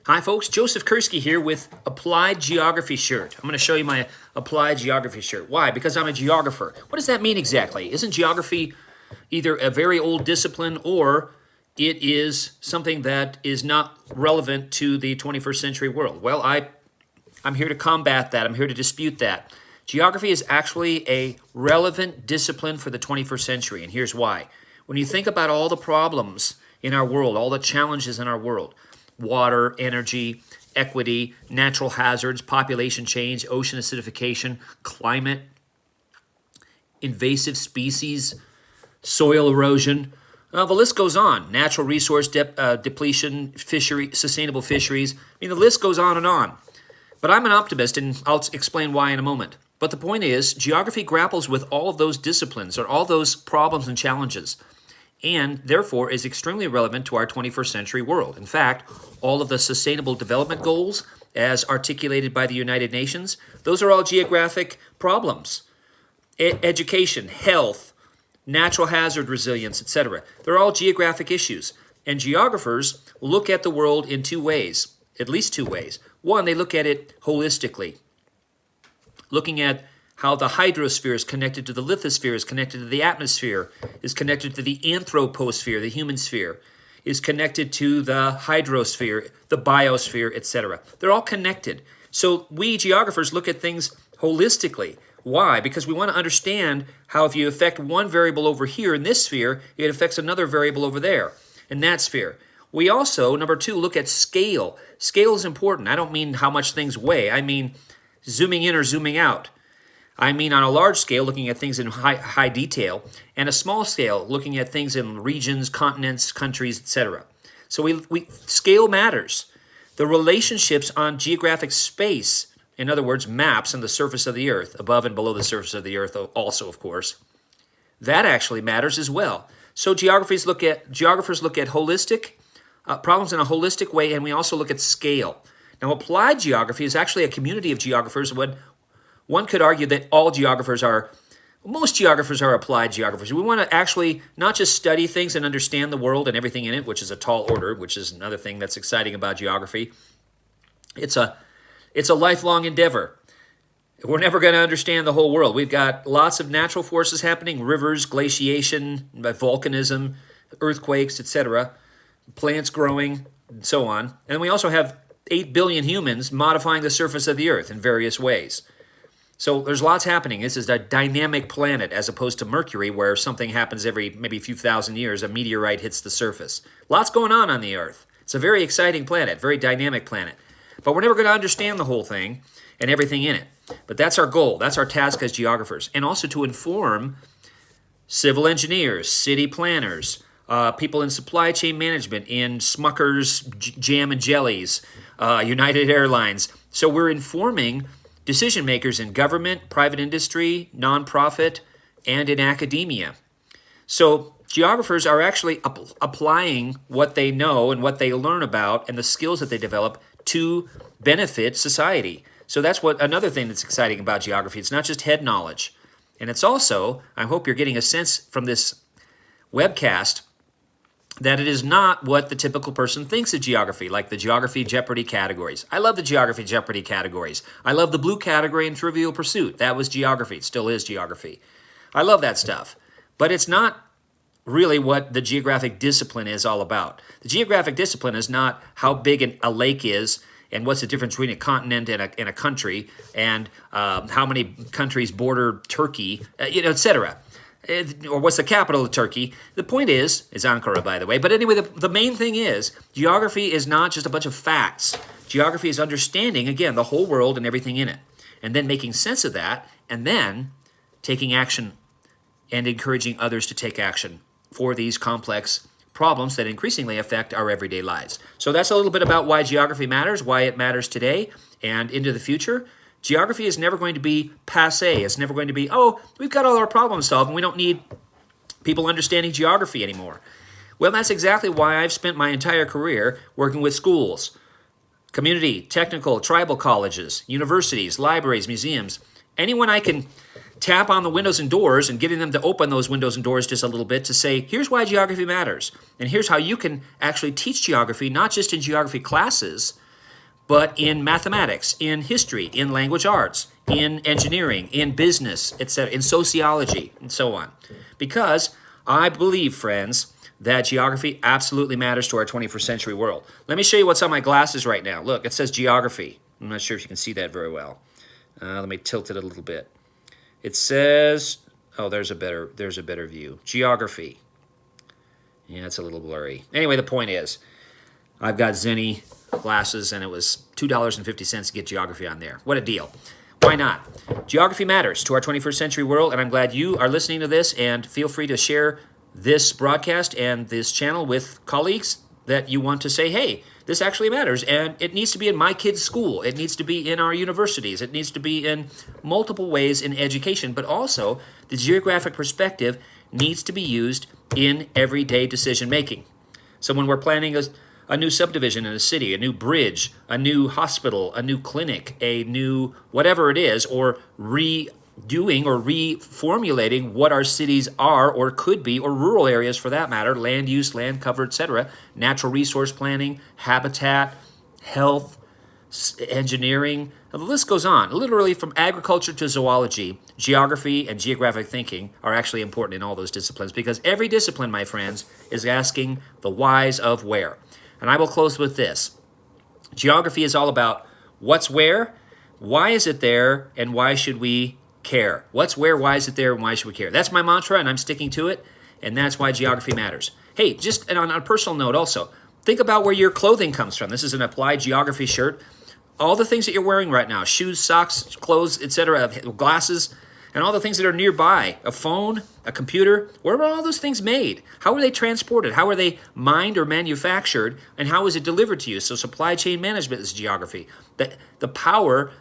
Hi folks, Joseph Kursky here with Applied Geography shirt. I'm going to show you my Applied Geography shirt. Why? Because I'm a geographer. What does that mean exactly? Isn't geography either a very old discipline or it is something that is not relevant to the 21st century world? Well, I'm here to combat that. I'm here to dispute that. Geography is actually a relevant discipline for the 21st century, and here's why. When you think about all the problems in our world, all the challenges in our world, water, energy, equity, natural hazards, population change, ocean acidification, climate, invasive species, soil erosion. The list goes on. Natural resource depletion, sustainable fisheries. The list goes on and on. But I'm an optimist, and I'll explain why in a moment. But the point is, geography grapples with all of those disciplines or all those problems and challenges, and therefore is extremely relevant to our 21st century world. In fact, all of the Sustainable Development Goals, as articulated by the United Nations, those are all geographic problems. Education, health, natural hazard resilience, etc. They're all geographic issues. And geographers look at the world in two ways, at least two ways. One, they look at it holistically, looking at how the hydrosphere is connected to the lithosphere, is connected to the atmosphere, is connected to the anthroposphere, the human sphere, is connected to the hydrosphere, the biosphere, etc. They're all connected. So we geographers look at things holistically. Why? Because we want to understand how if you affect one variable over here in this sphere, it affects another variable over there in that sphere. We also, number two, look at scale. Scale is important. I don't mean how much things weigh. I mean zooming in or zooming out. I mean on a large scale, looking at things in high detail, and a small scale, looking at things in regions, continents, countries, etc. So scale matters. The relationships on geographic space, in other words, maps on the surface of the earth, above and below the surface of the earth also, of course, that actually matters as well. So geographers look at holistic problems in a holistic way, and we also look at scale. Now, applied geography is actually a community of geographers. One could argue that most geographers are applied geographers. We want to actually not just study things and understand the world and everything in it, which is a tall order, which is another thing that's exciting about geography. It's a lifelong endeavor. We're never going to understand the whole world. We've got lots of natural forces happening, rivers, glaciation, volcanism, earthquakes, etc., plants growing, and so on. And then we also have 8 billion humans modifying the surface of the earth in various ways. So there's lots happening. This is a dynamic planet as opposed to Mercury, where something happens every maybe a few thousand years, a meteorite hits the surface. Lots going on the Earth. It's a very exciting planet, very dynamic planet. But we're never going to understand the whole thing and everything in it. But that's our goal. That's our task as geographers. And also to inform civil engineers, city planners, people in supply chain management, in Smucker's Jam and Jellies, United Airlines. So we're informing decision makers in government, private industry, nonprofit, and in academia. So geographers are actually applying what they know and what they learn about and the skills that they develop to benefit society. So that's another thing that's exciting about geography. It's not just head knowledge. And it's also, I hope you're getting a sense from this webcast, that it is not what the typical person thinks of geography, like the Geography Jeopardy categories. I love the Geography Jeopardy categories. I love the blue category in Trivial Pursuit. That was geography. It still is geography. I love that stuff. But it's not really what the geographic discipline is all about. The geographic discipline is not how big a lake is and what's the difference between a continent and a country and how many countries border Turkey, etc. Or what's the capital of Turkey. The point is Ankara, by the way. But anyway, the main thing is geography is not just a bunch of facts. Geography is understanding, again, the whole world and everything in it, and then making sense of that, and then taking action and encouraging others to take action for these complex problems that increasingly affect our everyday lives. So that's a little bit about why geography matters, why it matters today and into the future. Geography is never going to be passé. It's never going to be, we've got all our problems solved and we don't need people understanding geography anymore. Well, that's exactly why I've spent my entire career working with schools, community, technical, tribal colleges, universities, libraries, museums, anyone I can tap on the windows and doors and getting them to open those windows and doors just a little bit to say, here's why geography matters. And here's how you can actually teach geography, not just in geography classes, but in mathematics, in history, in language arts, in engineering, in business, etc., in sociology, and so on. Because I believe, friends, that geography absolutely matters to our 21st century world. Let me show you what's on my glasses right now. Look, it says geography. I'm not sure if you can see that very well. Let me tilt it a little bit. It says, oh, there's a better view. Geography. Yeah, it's a little blurry. Anyway, the point is, I've got Zenni glasses, and it was $2.50 to get geography on there. What a deal. Why not? Geography matters to our 21st century world, and I'm glad you are listening to this, and feel free to share this broadcast and this channel with colleagues that you want to say, hey, this actually matters, and it needs to be in my kid's school. It needs to be in our universities. It needs to be in multiple ways in education, but also the geographic perspective needs to be used in everyday decision making. So when we're planning a new subdivision in a city, a new bridge, a new hospital, a new clinic, a new whatever it is, or redoing or reformulating what our cities are or could be, or rural areas for that matter, land use, land cover, etc., natural resource planning, habitat, health, engineering, the list goes on. Literally from agriculture to zoology, geography and geographic thinking are actually important in all those disciplines, because every discipline, my friends, is asking the whys of where. And I will close with this. Geography is all about what's where, why is it there, and why should we care? What's where, why is it there, and why should we care? That's my mantra, and I'm sticking to it, and that's why geography matters. Hey, just and on a personal note also, think about where your clothing comes from. This is an applied geography shirt. All the things that you're wearing right now, shoes, socks, clothes, etc., glasses, and all the things that are nearby, a phone, a computer, where were all those things made? How were they transported? How were they mined or manufactured? And how was it delivered to you? So supply chain management is geography. The power,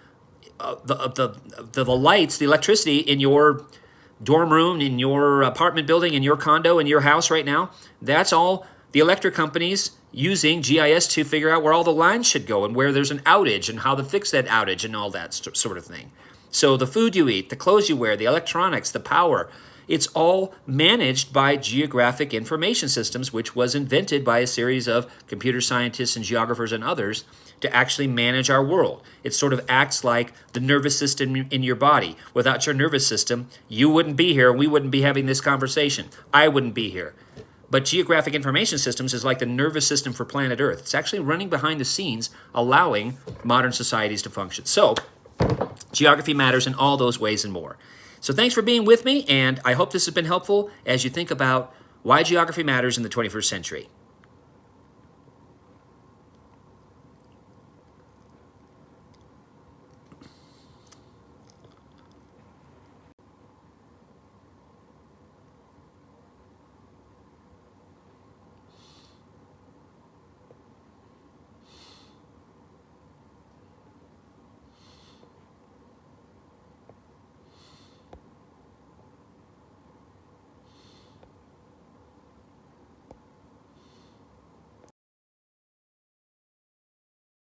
the lights, the electricity in your dorm room, in your apartment building, in your condo, in your house right now, that's all the electric companies using GIS to figure out where all the lines should go and where there's an outage and how to fix that outage and all that sort of thing. So the food you eat, the clothes you wear, the electronics, the power, it's all managed by geographic information systems, which was invented by a series of computer scientists and geographers and others to actually manage our world. It sort of acts like the nervous system in your body. Without your nervous system, you wouldn't be here, and we wouldn't be having this conversation. I wouldn't be here. But geographic information systems is like the nervous system for planet Earth. It's actually running behind the scenes, allowing modern societies to function. So, geography matters in all those ways and more. So thanks for being with me, and I hope this has been helpful as you think about why geography matters in the 21st century.